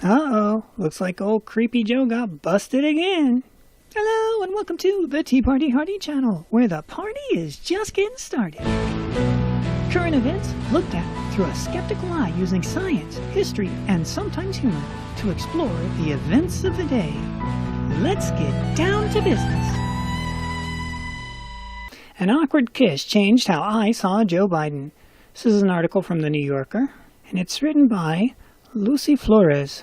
Uh-oh, looks like old Creepy Joe got busted again. Hello, and welcome to the Tea Party Hardy channel, where the party is just getting started. Current events looked at through a skeptical eye using science, history, and sometimes humor to explore the events of the day. Let's get down to business. An awkward kiss changed how I saw Joe Biden. This is an article from The New Yorker, and it's written by Lucy Flores.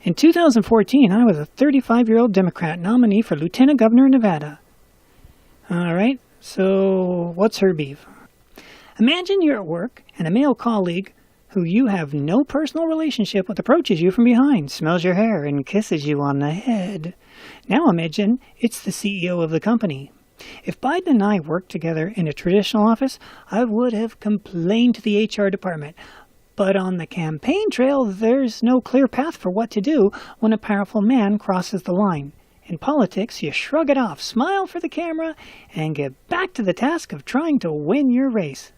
In 2014, I was a 35-year-old Democrat nominee for Lieutenant Governor of Nevada. All right, so what's her beef? Imagine you're at work and a male colleague who you have no personal relationship with approaches you from behind, smells your hair, and kisses you on the head. Now imagine it's the CEO of the company. If Biden and I worked together in a traditional office, I would have complained to the HR department. But on the campaign trail, there's no clear path for what to do when a powerful man crosses the line. In politics, you shrug it off, smile for the camera, and get back to the task of trying to win your race.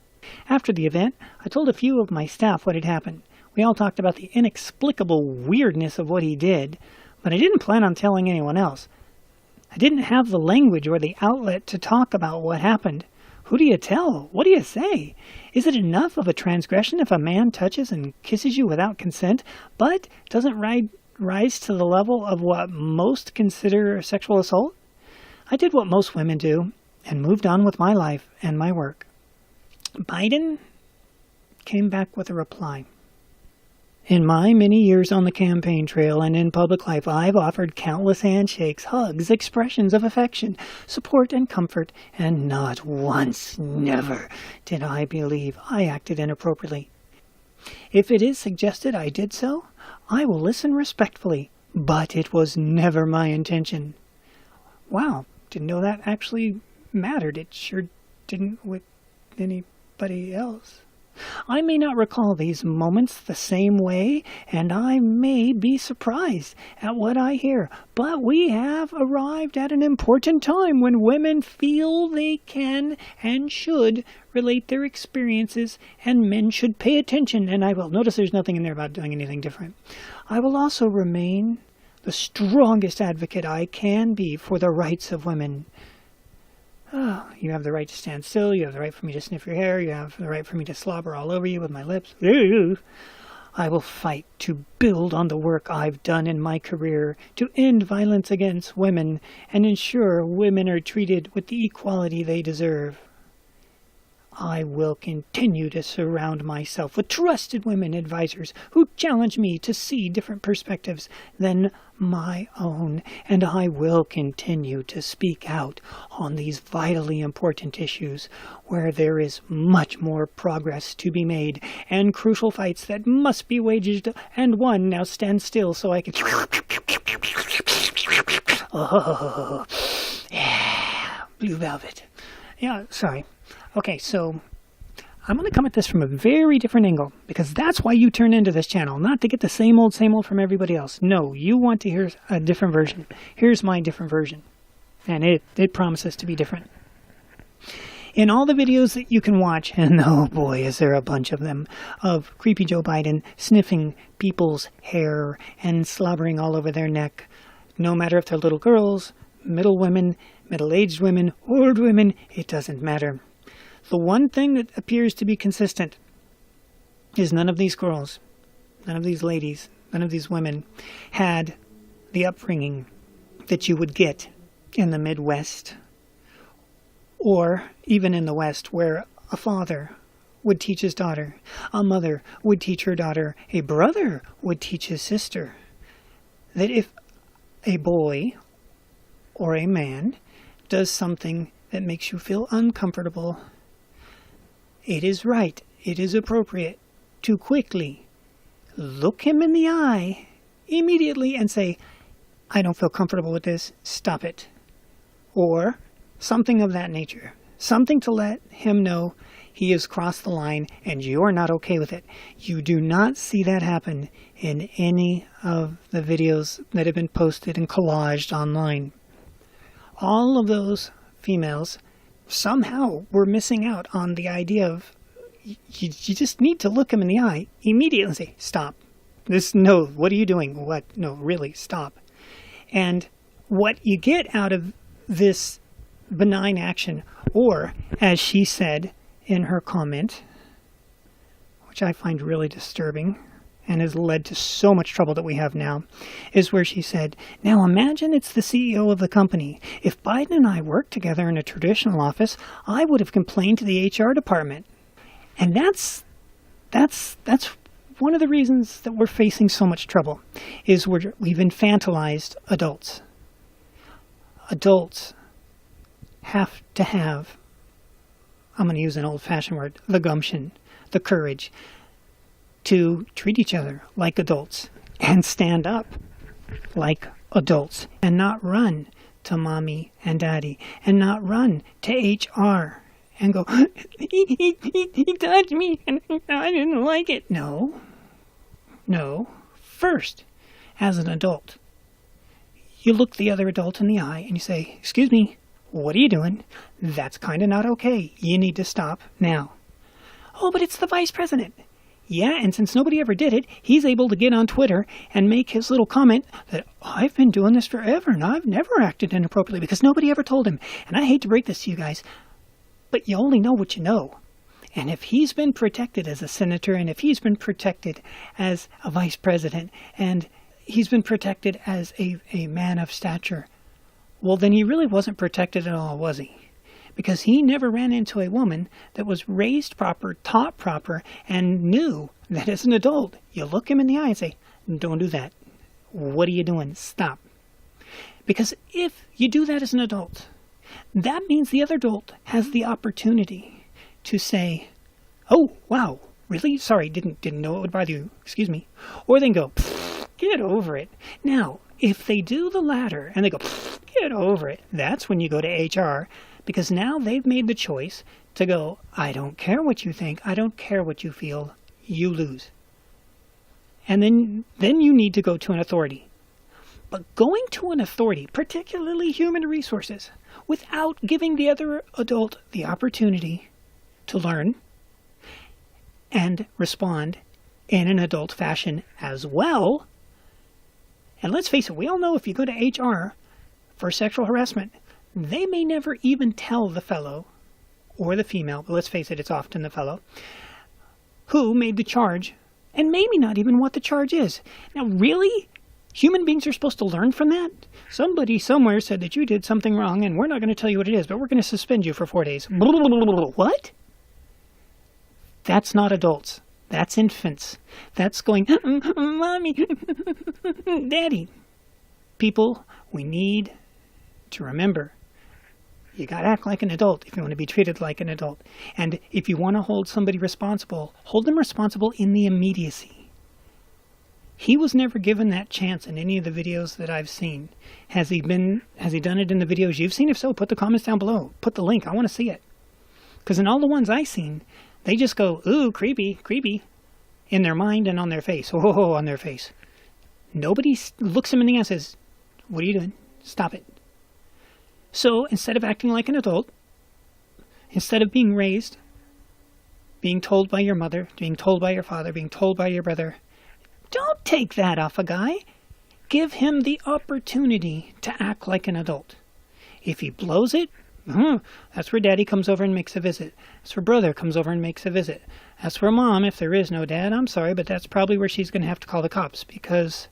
After the event, I told a few of my staff what had happened. We all talked about the inexplicable weirdness of what he did, but I didn't plan on telling anyone else. I didn't have the language or the outlet to talk about what happened. Who do you tell? What do you say? Is it enough of a transgression if a man touches and kisses you without consent, but doesn't rise to the level of what most consider sexual assault? I did what most women do and moved on with my life and my work. Biden came back with a reply. In my many years on the campaign trail and in public life, I've offered countless handshakes, hugs, expressions of affection, support, and comfort, and not once, never, did I believe I acted inappropriately. If it is suggested I did so, I will listen respectfully, but it was never my intention. Wow, didn't know that actually mattered. It sure didn't with anybody else. I may not recall these moments the same way, and I may be surprised at what I hear, but we have arrived at an important time when women feel they can and should relate their experiences, and men should pay attention, and I will notice there's nothing in there about doing anything different. I will also remain the strongest advocate I can be for the rights of women. Oh, you have the right to stand still, you have the right for me to sniff your hair, you have the right for me to slobber all over you with my lips. I will fight to build on the work I've done in my career to end violence against women and ensure women are treated with the equality they deserve. I will continue to surround myself with trusted women advisors who challenge me to see different perspectives than my own, and I will continue to speak out on these vitally important issues where there is much more progress to be made and crucial fights that must be waged and won. Now stand still so I can... Oh, yeah, blue velvet. Yeah, sorry. Okay, so I'm going to come at this from a very different angle, because that's why you turn into this channel, not to get the same old from everybody else. No, you want to hear a different version. Here's my different version, and it promises to be different. In all the videos that you can watch, and oh boy, is there a bunch of them, of Creepy Joe Biden sniffing people's hair and slobbering all over their neck, no matter if they're little girls, middle women, middle-aged women, old women, it doesn't matter. The one thing that appears to be consistent is none of these girls, none of these ladies, none of these women had the upbringing that you would get in the Midwest or even in the West, where a father would teach his daughter, a mother would teach her daughter, a brother would teach his sister, that if a boy or a man does something that makes you feel uncomfortable, it is right, it is appropriate to quickly look him in the eye immediately and say, I don't feel comfortable with this, stop it. Or something of that nature. Something to let him know he has crossed the line and you're not okay with it. You do not see that happen in any of the videos that have been posted and collaged online. All of those females somehow we're missing out on the idea of you just need to look him in the eye immediately and say, stop. No, what are you doing? What? No, really, stop. And what you get out of this benign action, or as she said in her comment, which I find really disturbing and has led to so much trouble that we have now, is where she said, now imagine it's the CEO of the company. If Biden and I worked together in a traditional office, I would have complained to the HR department. And that's one of the reasons that we're facing so much trouble, is we've infantilized adults. Adults have to have, I'm going to use an old-fashioned word, the gumption, the courage to treat each other like adults and stand up like adults and not run to mommy and daddy and not run to HR and go, he touched me and I didn't like it. No. First, as an adult, you look the other adult in the eye and you say, excuse me, what are you doing? That's kind of not okay. You need to stop now. Oh, but it's the vice president. Yeah, and since nobody ever did it, he's able to get on Twitter and make his little comment that I've been doing this forever and I've never acted inappropriately because nobody ever told him. And I hate to break this to you guys, but you only know what you know. And if he's been protected as a senator, and if he's been protected as a vice president, and he's been protected as a man of stature, well, then he really wasn't protected at all, was he? Because he never ran into a woman that was raised proper, taught proper, and knew that as an adult, you look him in the eye and say, don't do that. What are you doing? Stop. Because if you do that as an adult, that means the other adult has the opportunity to say, oh, wow, really? Sorry, didn't know it would bother you. Excuse me. Or then go, get over it. Now, if they do the latter and they go, get over it, that's when you go to HR, because now they've made the choice to go, I don't care what you think, I don't care what you feel, you lose. And then you need to go to an authority. But going to an authority, particularly human resources, without giving the other adult the opportunity to learn and respond in an adult fashion as well. And let's face it, we all know if you go to HR for sexual harassment, they may never even tell the fellow or the female, but let's face it, it's often the fellow, who made the charge, and maybe not even what the charge is. Now, really? Human beings are supposed to learn from that? Somebody somewhere said that you did something wrong, and we're not going to tell you what it is, but we're going to suspend you for 4 days. What? That's not adults. That's infants. That's going, Mommy, Daddy. People, we need to remember, you got to act like an adult if you want to be treated like an adult. And if you want to hold somebody responsible, hold them responsible in the immediacy. He was never given that chance in any of the videos that I've seen. Has he done it in the videos you've seen? If so, put the comments down below. Put the link. I want to see it. Because in all the ones I've seen, they just go, ooh, creepy, creepy, in their mind and on their face. Oh, on their face. Nobody looks him in the eye and says, what are you doing? Stop it. So instead of acting like an adult, instead of being raised, being told by your mother, being told by your father, being told by your brother, don't take that off a guy. Give him the opportunity to act like an adult. If he blows it, that's where daddy comes over and makes a visit. That's where brother comes over and makes a visit. That's where mom, if there is no dad, I'm sorry, but that's probably where she's going to have to call the cops because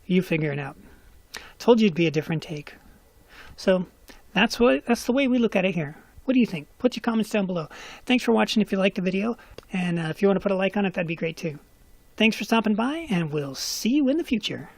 you figure it out. Told you it'd be a different take. So that's the way we look at it here. What do you think? Put your comments down below. Thanks for watching if you liked the video, and if you want to put a like on it, that'd be great too. Thanks for stopping by, and we'll see you in the future.